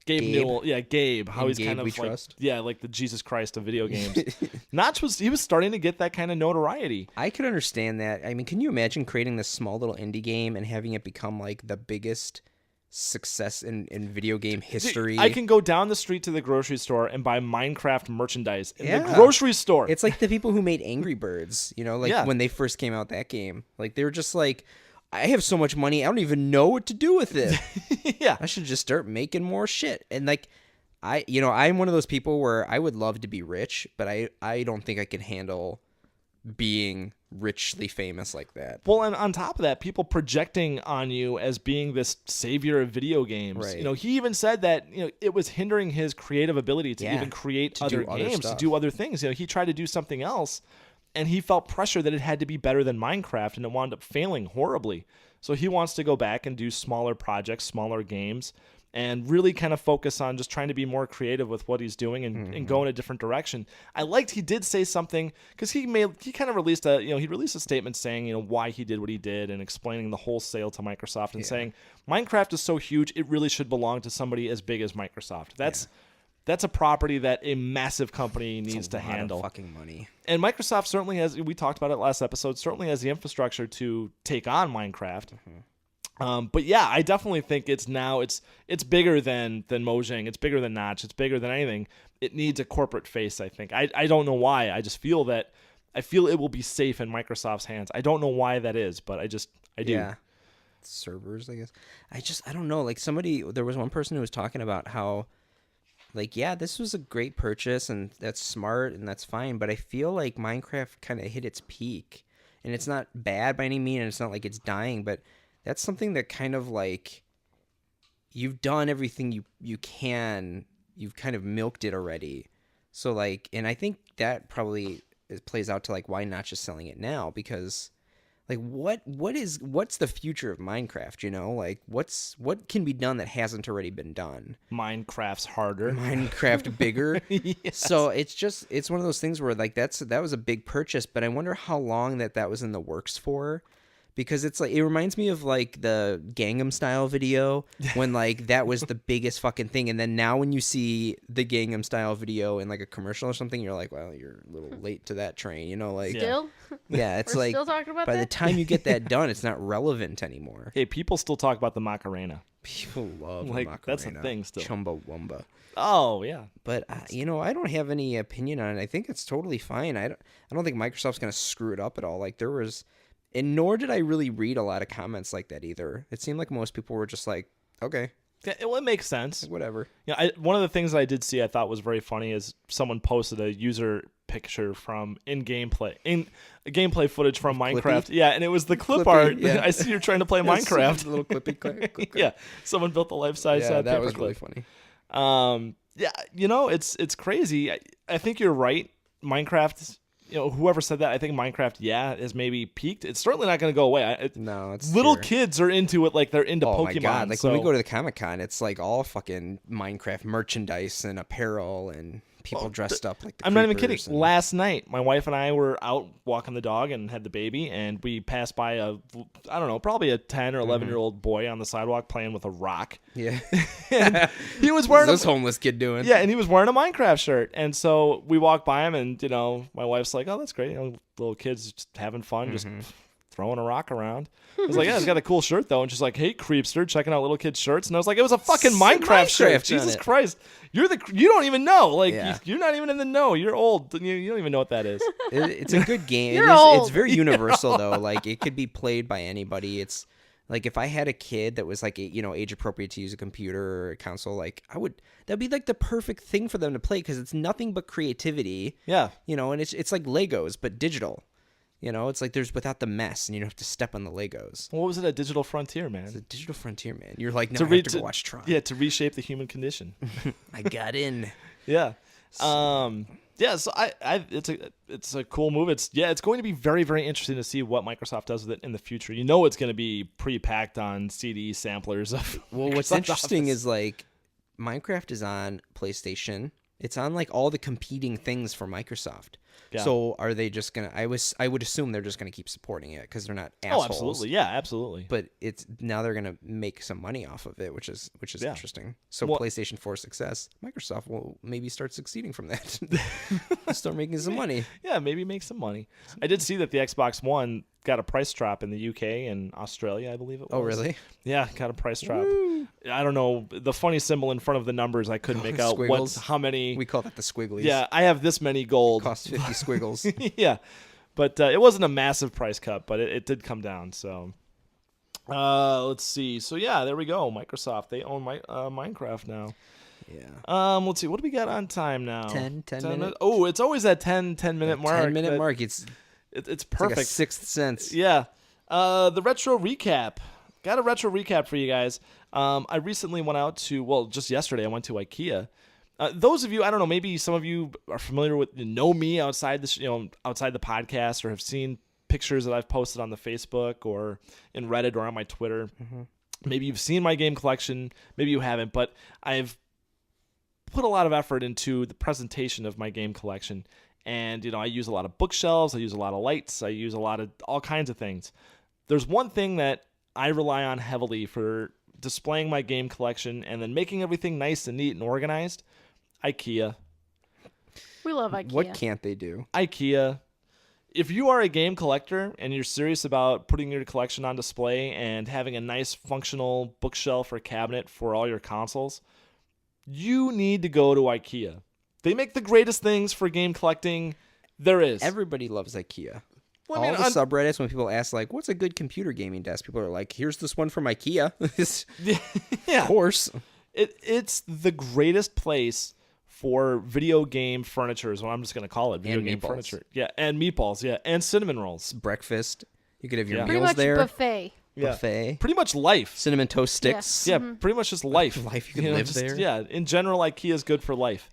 Gabe Newell. Yeah, Gabe. How he's Gabe kind of we like trust. like the Jesus Christ of video games. Notch was starting to get that kind of notoriety. I could understand that. I mean, can you imagine creating this small little indie game and having it become like the biggest success in video game history? I can go down the street to the grocery store and buy Minecraft merchandise in the Yeah. grocery store. It's like the people who made Angry Birds, when they first came out, that game. Like, they were just like, I have so much money, I don't even know what to do with it. Yeah. I should just start making more shit. And like, I'm one of those people where I would love to be rich, but I don't think I can handle being richly famous like that. Well, and on top of that, people projecting on you as being this savior of video games. Right. He even said that it was hindering his creative ability to even create other do other games, to stuff. do other things. He tried to do something else, and he felt pressure that it had to be better than Minecraft, and it wound up failing horribly. So he wants to go back and do smaller projects, smaller games, and really kind of focus on just trying to be more creative with what he's doing and go in a different direction. I liked he did say something, because he kind of released a statement saying why he did what he did and explaining the whole sale to Microsoft and saying Minecraft is so huge it really should belong to somebody as big as Microsoft. That's a property that a massive company needs to handle. Of fucking money. And Microsoft certainly has, we talked about it last episode, certainly has the infrastructure to take on Minecraft. But yeah, I definitely think it's bigger than Mojang. It's bigger than Notch. It's bigger than anything. It needs a corporate face, I think. I don't know why. I just feel it will be safe in Microsoft's hands. I don't know why that is, but I do. Yeah. Servers, I guess. I don't know. Like, there was one person who was talking about how, like, yeah, this was a great purchase and that's smart and that's fine, but I feel like Minecraft kind of hit its peak, and it's not bad by any means, and it's not like it's dying, but that's something that kind of like, you've done everything you can, you've kind of milked it already. So like, and I think that probably plays out to like why not just selling it now, because like what's the future of Minecraft, like what can be done that hasn't already been done? Minecraft's harder. Minecraft bigger. Yes. So it's one of those things where like that was a big purchase, but I wonder how long that was in the works for. Because it's like, it reminds me of like the Gangnam Style video when like that was the biggest fucking thing, and then now when you see the Gangnam Style video in like a commercial or something, you're like, well, you're a little late to that train, like Still? yeah, it's We're like still talking about by the that? time you get that done, it's not relevant anymore. Hey, people still talk about the Macarena. People love Like, Macarena. that's a thing still. Chumbawamba. Oh yeah, But I don't have any opinion on it. I think it's totally fine. I don't think Microsoft's gonna screw it up at all. Like there was. And nor did I really read a lot of comments like that either. It seemed like most people were just like, okay. Yeah, it makes sense. Like, whatever. Yeah, one of the things that I did see I thought was very funny is someone posted a user picture from gameplay footage from Minecraft. Clippy? Yeah, and it was the clip Clippy, art. yeah. I see you're trying to play Minecraft. A little clippy clip. Yeah, someone built a life-size Yeah, that was paperclip. really funny. Yeah, it's crazy. I think you're right. Minecraft, whoever said that, I think Minecraft, has maybe peaked. It's certainly not going to go away. No, it's little here. kids are into it like they're into Oh Pokemon. my god! Like so. when we go to the Comic-Con, it's like all fucking Minecraft merchandise and apparel and people dressed up like the I'm not even kidding. creepers and- Last night, my wife and I were out walking the dog and had the baby, and we passed by probably a 10 or 11-year-old boy on the sidewalk playing with a rock. Yeah. And he was wearing What's this homeless kid doing? Yeah, and he was wearing a Minecraft shirt. And so we walked by him, and my wife's like, "Oh, that's great. Little kids just having fun, just throwing a rock around. I was like, yeah, it's got a cool shirt though. And she's like, hey, creepster, checking out little kids' shirts. And I was like, it was a fucking Minecraft shirt. on Jesus it. Christ, you don't even know. Like, Yeah. you're not even in the know. You're old. You don't even know what that is. It's a good game. You're old. It's very universal though. Like it could be played by anybody. It's like if I had a kid that was like age appropriate to use a computer or a console, like that'd be like the perfect thing for them to play because it's nothing but creativity. Yeah. And it's like Legos but digital. It's like there's without the mess and you don't have to step on the Legos. What was it? A digital frontier, man. It's a digital frontier, man. You're like, no, I re- have to go watch Tron. Yeah, to reshape the human condition. I got in. Yeah. Yeah, so it's a cool move. It's going to be very, very interesting to see what Microsoft does with it in the future. It's going to be pre-packed on CD samplers of. Well, what's Microsoft interesting Office. is like Minecraft is on PlayStation. It's on like all the competing things for Microsoft. Yeah. So are they just gonna? I would assume they're just gonna keep supporting it because they're not assholes. Oh, absolutely. Yeah, absolutely. But now they're gonna make some money off of it, which is Yeah. interesting. So Well- PlayStation 4 success, Microsoft will maybe start succeeding from that. Start making some money. Yeah, maybe make some money. I did see that the Xbox One got a price drop in the UK and Australia, I believe it was. Oh, really? Yeah, got a price drop. I don't know. The funny symbol in front of the numbers, I couldn't make out Squiggles. how many. We call that the squigglies. Yeah, I have this many gold. Cost 50 squiggles. Yeah, but it wasn't a massive price cut, but it did come down. So let's see. So yeah, there we go. Microsoft, they own Minecraft now. Yeah. Let's see. What do we got on time now? 10 minutes. Oh, it's always that 10 minute mark. 10-minute mark. It's It's like perfect. a sixth sense. Yeah. The retro recap. Got a retro recap for you guys. I recently went out to, just yesterday I went to Ikea. Those of you, I don't know, maybe some of you are familiar with, know me outside this, outside the podcast, or have seen pictures that I've posted on the Facebook or in Reddit or on my Twitter. Mm-hmm. Maybe you've seen my game collection. Maybe you haven't, but I've put a lot of effort into the presentation of my game collection. And, I use a lot of bookshelves. I use a lot of lights. I use a lot of all kinds of things. There's one thing that I rely on heavily for displaying my game collection and then making everything nice and neat and organized. Ikea. We love IKEA. What can't they do? Ikea. If you are a game collector and you're serious about putting your collection on display and having a nice functional bookshelf or cabinet for all your consoles, you need to go to Ikea. They make the greatest things for game collecting there is. Everybody loves IKEA. Well, I All mean, the subreddits, when people ask, like, what's a good computer gaming desk? People are like, here's this one from IKEA. Yeah. Of course. It's the greatest place for video game furniture is what I'm just going to call it. Video And game meatballs. furniture. Yeah, and meatballs, yeah, and cinnamon rolls. Breakfast. You could have your Yeah. Pretty meals much there. buffet. Yeah. Buffet. Pretty much life. Cinnamon toast sticks. Yeah, pretty much just life. Life, you can live there. Yeah, in general, IKEA is good for life.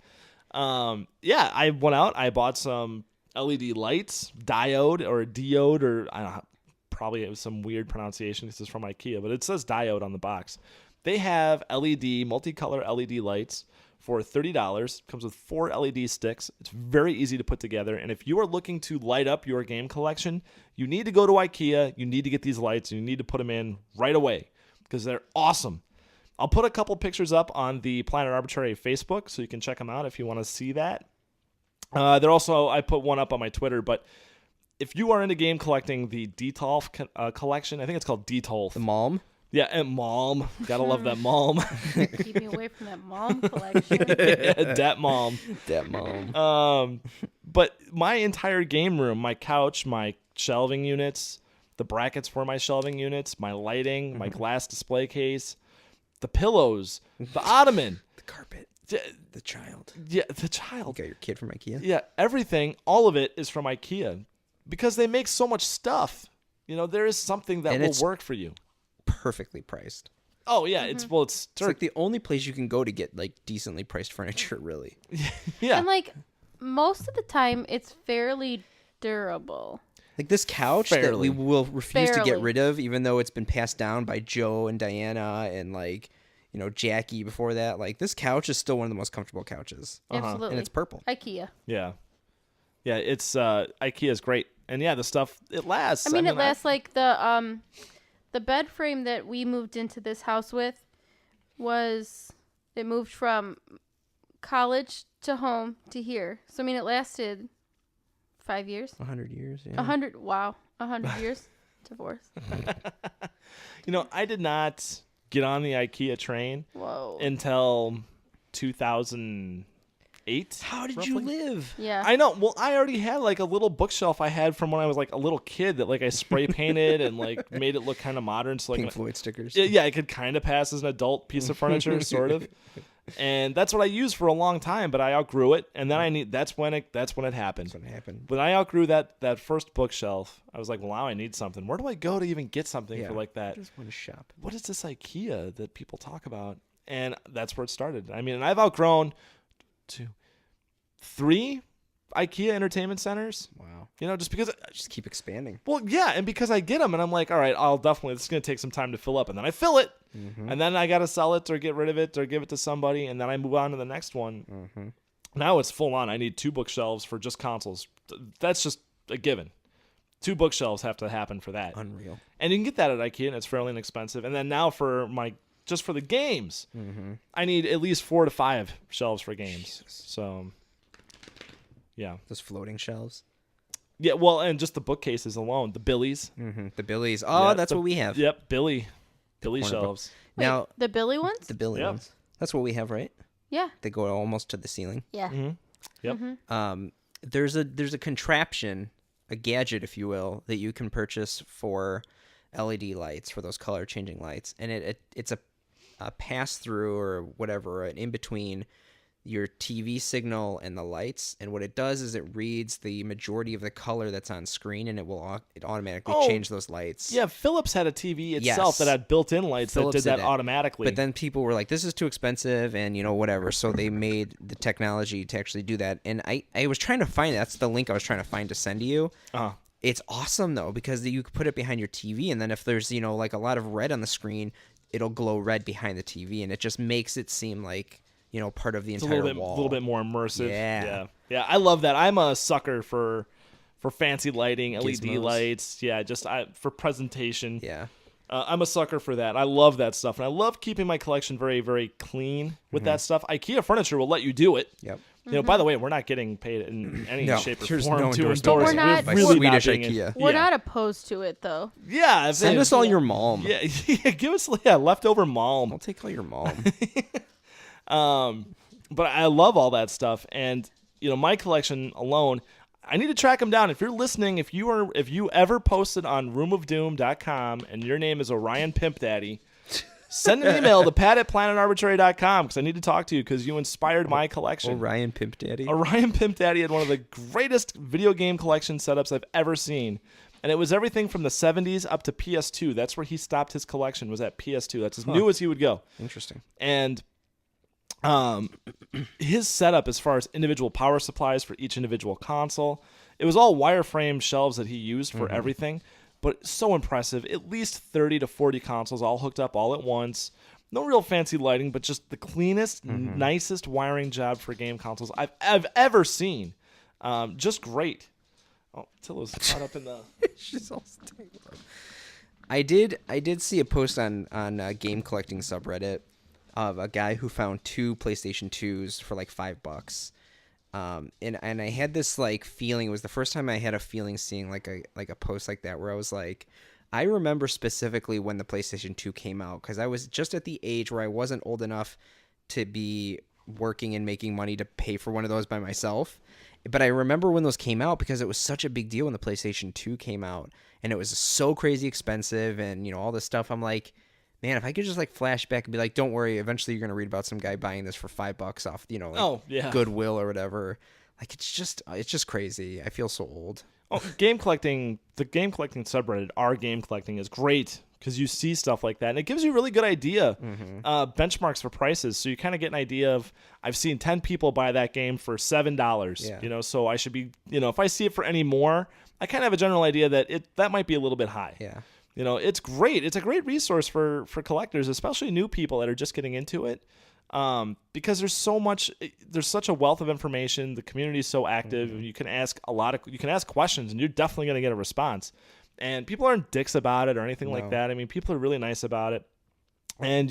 Yeah, I went out. I bought some LED lights, diode, or I don't know, probably it was some weird pronunciation because it's from IKEA, but it says diode on the box. They have multicolor LED lights for $30. Comes with 4 LED sticks. It's very easy to put together. And if you are looking to light up your game collection, you need to go to IKEA. You need to get these lights. And you need to put them in right away because they're awesome. I'll put a couple pictures up on the Planet Arbitrary Facebook so you can check them out if you want to see that. I put one up on my Twitter, but if you are into game collecting, the Detolf collection, I think it's called Detolf. The Malm. Yeah, and Malm. Gotta love that Malm. Keep me away from that mom collection. Dat Malm. That Malm. But my entire game room, my couch, my shelving units, the brackets for my shelving units, my lighting, my glass display case, the pillows, the ottoman. The carpet. Yeah, The child. yeah, the child. You got your kid from IKEA? Yeah, everything, all of it is from IKEA because they make so much stuff. There is something that And will it's- work for you. Perfectly priced. Oh yeah, it's It's like the only place you can go to get like decently priced furniture, really. yeah. And like most of the time, it's fairly durable. Like this couch that Fairly. we will refuse to get Fairly. rid of, even though it's been passed down by Joe and Diana and Jackie before that. Like this couch is still one of the most comfortable couches, Absolutely. and it's purple. IKEA. Yeah. Yeah, it's IKEA is great. And yeah, the stuff it lasts. I mean, it lasts like the bed frame that we moved into this house with it moved from college to home to here. So I mean, it lasted 5 years. 100 years. Yeah. 100 years. Divorce. I did not get on the IKEA train Whoa. until 2008. How did roughly. you live? Yeah. I know. Well, I already had like a little bookshelf I had from when I was like a little kid that like I spray painted and like made it look kind of modern. So like Pink Floyd stickers. Yeah, it could kind of pass as an adult piece of furniture, sort of. And that's what I used for a long time, but I outgrew it, and then that's when it happened. That's what happened. When I outgrew that first bookshelf, I was like, well, now I need something. Where do I go to even get something for like that? I just want to shop. What is this IKEA that people talk about? And that's where it started. I mean, and I've outgrown 3 IKEA entertainment centers. Wow. Just because Just keep expanding. well, yeah, and because I get them, and I'm like, all right, this is going to take some time to fill up, and then I fill it, and then I got to sell it or get rid of it or give it to somebody, and then I move on to the next one. Now it's full on. I need 2 bookshelves for just consoles. That's just a given. 2 bookshelves have to happen for that. Unreal. And you can get that at IKEA, and it's fairly inexpensive. And then now for just for the games, I need at least 4 to 5 shelves for games. Jesus. So, yeah. Those floating shelves. Yeah, well, and just the bookcases alone, the Billies. The Billies. Oh, Yeah, that's what we have. Yep, Billy corner shelves. Wait, Now, the Billy ones? the Billy Yep. ones. That's what we have, right? Yeah. They go almost to the ceiling. Yeah. Yep. There's a contraption, a gadget, if you will, that you can purchase for LED lights, for those color changing lights, and it's a pass through or whatever, an in between your TV signal and the lights. And what it does is it reads the majority of the color that's on screen, and it automatically change those lights. Yeah, Philips had a TV itself Yes. that had built-in lights Philips that did that did it. automatically. But then people were like, this is too expensive and, whatever. So they made the technology to actually do that. And I was trying to find, that's the link I was trying to find to send to you. It's awesome, though, because you can put it behind your TV. And then if there's, like a lot of red on the screen, it'll glow red behind the TV. And it just makes it seem like, part of the it's entire a wall. little bit more immersive. Yeah. Yeah, I love that. I'm a sucker for fancy lighting, LED Gizmos. lights. Yeah, for presentation. Yeah. I'm a sucker for that. I love that stuff, and I love keeping my collection very, very clean with that stuff. IKEA furniture will let you do it. Yep. By the way, we're not getting paid in any No, shape or there's form no to endorsement. endorse. We're not- By really Swedish not being IKEA. We're yeah. not opposed to it, though. Yeah, if Send they- us all your malm. Yeah, give us leftover malm. I'll take all your malm. But I love all that stuff, and my collection alone, I need to track them down. If you're listening, if you ever posted on roomofdoom.com and your name is Orion Pimp Daddy, send an email to pat@planetarbitrary.com because I need to talk to you because you inspired my collection. Orion Pimp Daddy. Orion Pimp Daddy had one of the greatest video game collection setups I've ever seen. And it was everything from the 70s up to PS2. That's where he stopped his collection, was at PS2. That's as new as he would go. Interesting. And his setup as far as individual power supplies for each individual console, it was all wireframe shelves that he used for everything, but so impressive. At least 30 to 40 consoles all hooked up all at once. No real fancy lighting, but just the cleanest, nicest wiring job for game consoles I've ever seen. Just great. Oh, Tilla's caught up in the... She's all tangled up. I did see a post on game collecting subreddit of a guy who found 2 PlayStation 2s for like $5. And I had this like feeling. It was the first time I had a feeling seeing like a post like that where I was like, I remember specifically when the PlayStation 2 came out because I was just at the age where I wasn't old enough to be working and making money to pay for one of those by myself. But I remember when those came out because it was such a big deal when the PlayStation 2 came out and it was so crazy expensive and all this stuff. I'm like, man, if I could just like flash back and be like, don't worry, eventually you're going to read about some guy buying this for $5 off, Goodwill or whatever. Like, it's just crazy. I feel so old. Oh, the game collecting subreddit, Our Game Collecting, is great because you see stuff like that, and it gives you a really good idea, benchmarks for prices. So you kind of get an idea of, I've seen 10 people buy that game for $7. Yeah. So I should be, if I see it for any more, I kind of have a general idea that might be a little bit high. Yeah. It's great. It's a great resource for collectors, especially new people that are just getting into it. Because there's such a wealth of information. The community is so active. You can ask questions and you're definitely going to get a response. And people aren't dicks about it or anything like that. I mean, people are really nice about it. And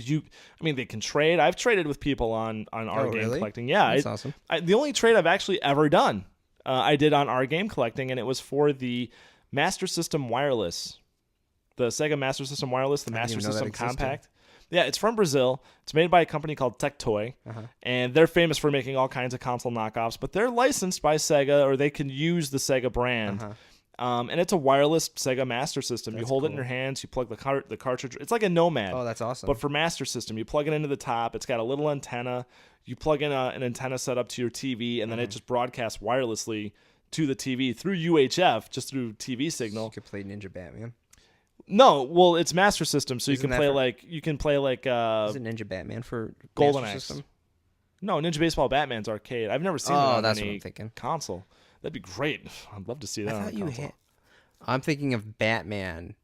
they can trade. I've traded with people on Our Game Collecting. Yeah. That's awesome. The only trade I've actually ever done, I did on Our Game Collecting, and it was for the Master System Wireless The Sega Master System Wireless, the Master didn't even know that System existed. Compact. Yeah, it's from Brazil. It's made by a company called Tectoy, and they're famous for making all kinds of console knockoffs, but they're licensed by Sega, or they can use the Sega brand. And it's a wireless Sega Master System. You hold it in your hands, you plug the cartridge. It's like a Nomad. Oh, that's awesome. But for Master System, you plug it into the top. It's got a little antenna. You plug in an antenna set up to your TV, and then it just broadcasts wirelessly to the TV through UHF, just through TV signal. You could play Ninja Batman. No, well, it's Master System, so Isn't you that can play like Isn't Ninja Batman for Golden Master Axe. System? No, Ninja Baseball Batman's arcade. I've never seen it on that's what any I'm thinking. console. That'd be great. I'd love to see that I on thought a you console. had. I'm thinking of Batman.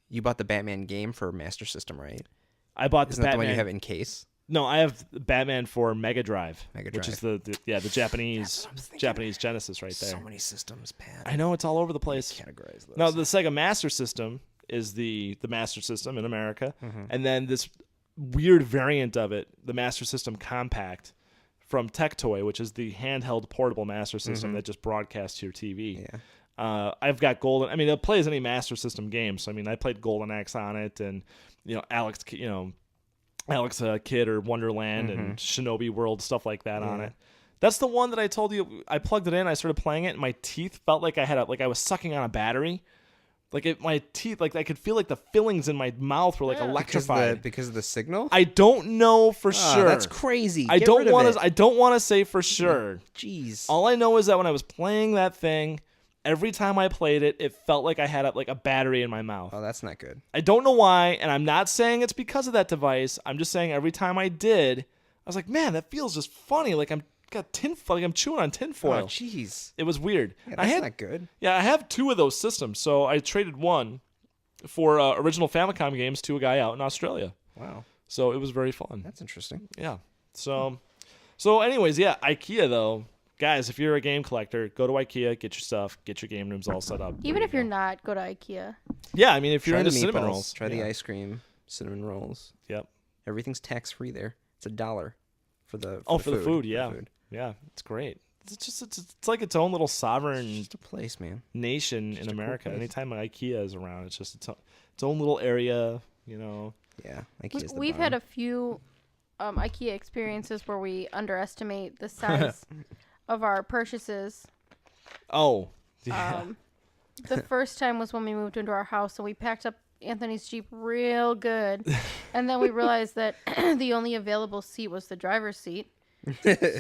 You bought the Batman game for Master System, right? I bought the Isn't that the one Batman. you have in case? No, I have Batman for Mega Drive, Mega which is Drive. the Japanese Genesis right there. So many systems, Pat. I know, it's all over the place. Categorize those. Now the Sega Master System is the Master System in America, and then this weird variant of it, the Master System Compact from Tectoy, which is the handheld portable Master System that just broadcasts to your TV. Yeah. I've got Golden. I mean, it plays any Master System game. So I mean, I played Golden Axe on it, and Alex Kidd or Wonderland and Shinobi World, stuff like that on it. That's the one that I told you. I plugged it in. I started playing it, and my teeth felt like I was sucking on a battery. My teeth, like I could feel like the fillings in my mouth were like electrified. Because of the signal? I don't know for sure. That's crazy. I Get don't rid of want it. to. I don't want to say for sure. Jeez. All I know is that when I was playing that thing, every time I played it, it felt like I had a battery in my mouth. Oh, that's not good. I don't know why, and I'm not saying it's because of that device. I'm just saying every time I did, I was like, man, that feels just funny. Like I'm chewing on tinfoil. Oh, jeez. It was weird. Yeah, that's not good. Yeah, I have 2 of those systems, so I traded one for original Famicom games to a guy out in Australia. Wow. So it was very fun. That's interesting. Yeah. So anyways, yeah, IKEA though. Guys, if you're a game collector, go to IKEA, get your stuff, get your game rooms all set up. Even if you're not, go to IKEA. Yeah, I mean, if you're Try into the cinnamon meatballs. rolls. Try the ice cream, cinnamon rolls. Yep. Everything's tax-free there. It's $1 for the For the food, yeah. For the food. Yeah, it's great. It's like its own little sovereign It's just a place, man. nation in a cool America. place. Anytime IKEA is around, it's just its own little area, Yeah, IKEA's the We've bomb. had a few IKEA experiences where we underestimate the size of our purchases. Oh, yeah. The first time was when we moved into our house and we packed up Anthony's Jeep real good. And then we realized that the only available seat was the driver's seat.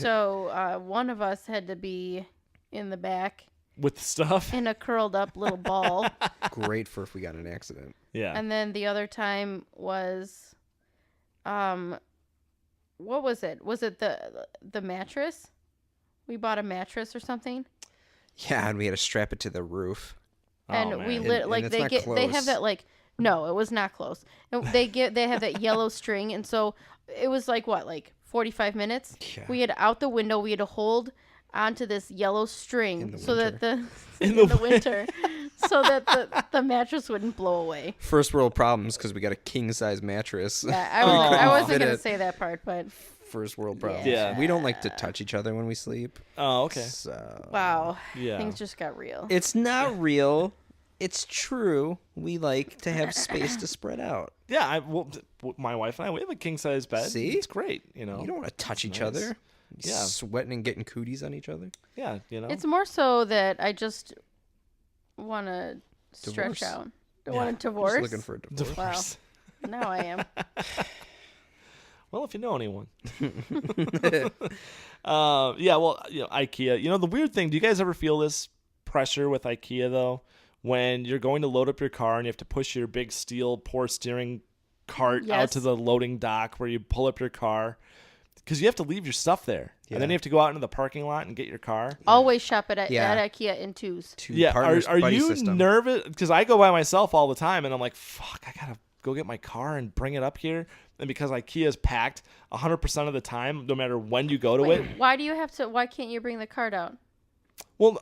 So one of us had to be in the back With stuff. in a curled up little ball. Great for if we got in an accident. Yeah. And then the other time was, what was it? Was it the mattress? We bought a mattress or something, Yeah, and we had to strap it to the roof. and Oh, we man. lit And like it's they not get they have close. that like no, it was not close. And they have that yellow string, and so it was like 45 minutes. Yeah. We had out the window. We had to hold onto this yellow string In the so that winter. in the winter, so that the mattress wouldn't blow away. First world problems because we got a king size mattress. Yeah, I couldn't wasn't fit gonna it. say that part, but First world problems. Yeah. We don't like to touch each other when we sleep. Oh, okay. So wow, Yeah. things just got real. it's not real. It's true. We like to have space to spread out. Yeah, my wife and I, we have a king size bed. See? It's great, You don't want to touch each nice. other. Yeah. Sweating and getting cooties on each other. Yeah, It's more so that I just want to stretch Divorce. out. I want to divorce. Just looking for a divorce. divorce. Wow. Now I am. Well, if you know anyone. Yeah, well, IKEA. The weird thing, do you guys ever feel this pressure with IKEA, though? When you're going to load up your car and you have to push your big steel power steering cart out Yes. to the loading dock where you pull up your car. Because you have to leave your stuff there. And then Yeah. you have to go out into the parking lot and get your car. Always shop at Yeah. IKEA in twos. Two Yeah, partners, are buddy you system. nervous? Because I go by myself all the time, and I'm like, fuck, I gotta go get my car and bring it up here. And because IKEA is packed 100% of the time, no matter when you go to it. Why do you have to? Why can't you bring the cart out? Well,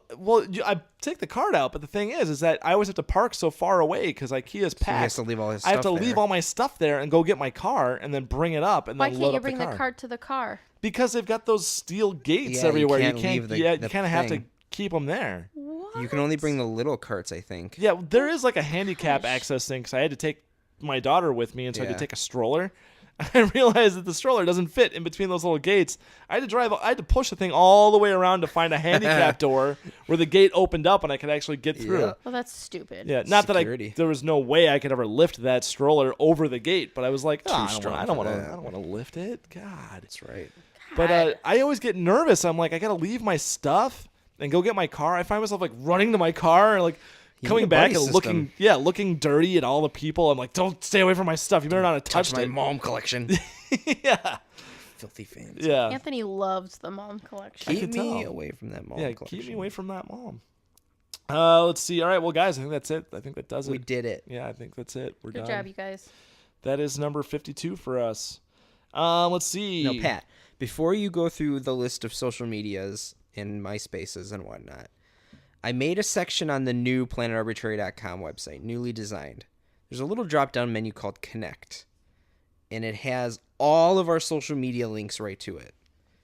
I take the card out, but the thing is that I always have to park so far away because IKEA's packed. he has to leave all his I have to stuff leave there. all my stuff there and go get my car and then bring it up and Why then can't load you up bring the the car. cart to the car? Because they've got those steel gates Yeah, you everywhere. can't leave the you kind of have to thing. keep them there. What? You can only bring the little carts, I think. Yeah, there is like a handicap access thing because I had to take my daughter with me, and so I had to take a stroller. I realized that the stroller doesn't fit in between those little gates. I had to push the thing all the way around to find a handicap door where the gate opened up and I could actually get through. Yeah. Well, that's stupid. Yeah, not Security. that there was no way I could ever lift that stroller over the gate, but I was like, I don't want to lift it. God, That's right. But I always get nervous. I'm like, I gotta leave my stuff and go get my car. I find myself like running to my car and like coming back and looking dirty at all the people. I'm like, don't stay away from my stuff. You better not have touched my it. mom collection. Yeah. Filthy fans. Yeah. Anthony loves the mom collection. Keep me tell. away from that mom Yeah, collection. keep me away from that mom. Let's see. All right, well, guys, I think that's it. I think that does it. We did it. Yeah, I think that's it. We're Good done. job, you guys. That is number 52 for us. Let's see. No, Pat, before you go through the list of social medias and MySpaces and whatnot, I made a section on the new planetarbitrary.com website, newly designed. There's a little drop-down menu called Connect, and it has all of our social media links right to it.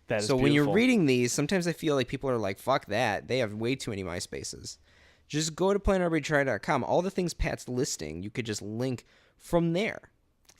That is so when you're beautiful. reading these, sometimes I feel like people are like, fuck that. They have way too many MySpaces. Just go to planetarbitrary.com. All the things Pat's listing, you could just link from there.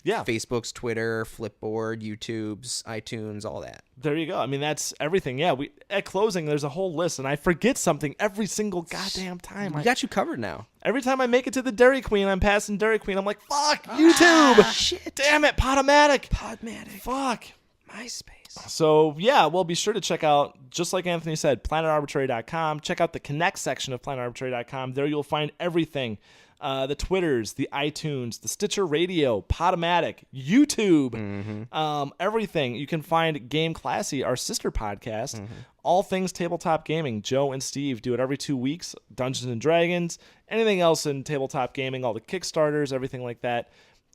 Yeah. Facebook's, Twitter, Flipboard, YouTube's, iTunes, all that. There you go. I mean, that's everything. Yeah, we at closing, there's a whole list, and I forget something every single goddamn time. We got you covered now. Every time I make it to the Dairy Queen, I'm passing Dairy Queen. I'm like, fuck, YouTube. Shit. Damn it, Podomatic. Podmatic. Fuck. MySpace. So, yeah, well, be sure to check out, just like Anthony said, planetarbitrary.com. Check out the Connect section of planetarbitrary.com. There you'll find everything. The Twitters, the iTunes, the Stitcher Radio, Podomatic, YouTube, everything. You can find Game Classy, our sister podcast, all things tabletop gaming. Joe and Steve do it every 2 weeks. Dungeons and Dragons, anything else in tabletop gaming, all the Kickstarters, everything like that.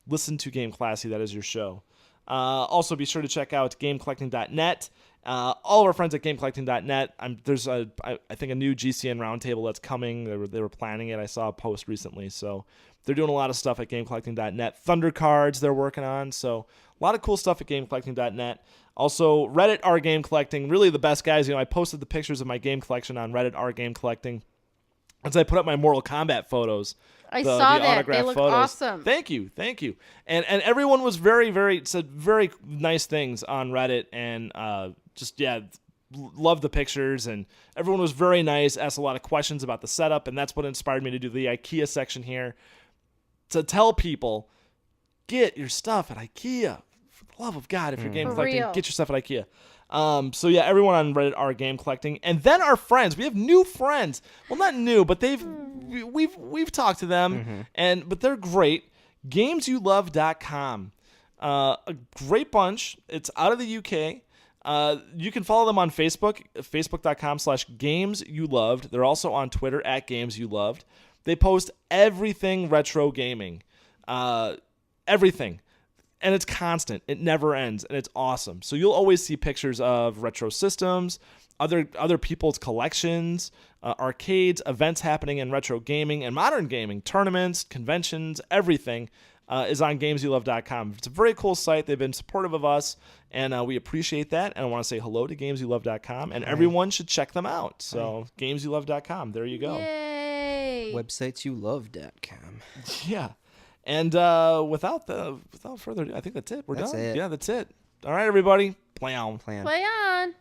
Listen to Game Classy. That is your show. Also, be sure to check out GameCollecting.net. All of our friends at GameCollecting.net. There's I think a new GCN roundtable that's coming. They were planning it. I saw a post recently, so they're doing a lot of stuff at GameCollecting.net. Thunder cards they're working on, so a lot of cool stuff at GameCollecting.net. Also, Reddit R Game Collecting, really the best guys. I posted the pictures of my game collection on Reddit R Game Collecting. As I put up my Mortal Kombat photos. I saw that. They look awesome. Thank you. And everyone was said very nice things on Reddit, and loved the pictures, and everyone was very nice, asked a lot of questions about the setup, and that's what inspired me to do the IKEA section here, to tell people, get your stuff at IKEA. For the love of God, if you're game collecting, get your stuff at IKEA. So yeah, everyone on Reddit are game collecting, and then our friends. We have new friends. Well, not new, but we've talked to them, but they're great. GamesYouLove.com, a great bunch. It's out of the UK. You can follow them on Facebook, facebook.com/GamesYouLoved. They're also on Twitter @GamesYouLoved. They post everything retro gaming, everything. And it's constant. It never ends, and it's awesome. So you'll always see pictures of retro systems, other people's collections, arcades, events happening in retro gaming and modern gaming, tournaments, conventions, everything is on GamesYouLove.com. It's a very cool site. They've been supportive of us, and we appreciate that. And I want to say hello to GamesYouLove.com, and everyone should check them out. So GamesYouLove.com. There you go. Yay! WebsitesyouLove.com. Yeah. And without further ado, I think that's it. We're That's done. it. Yeah, that's it. All right, everybody. Play on. Play on.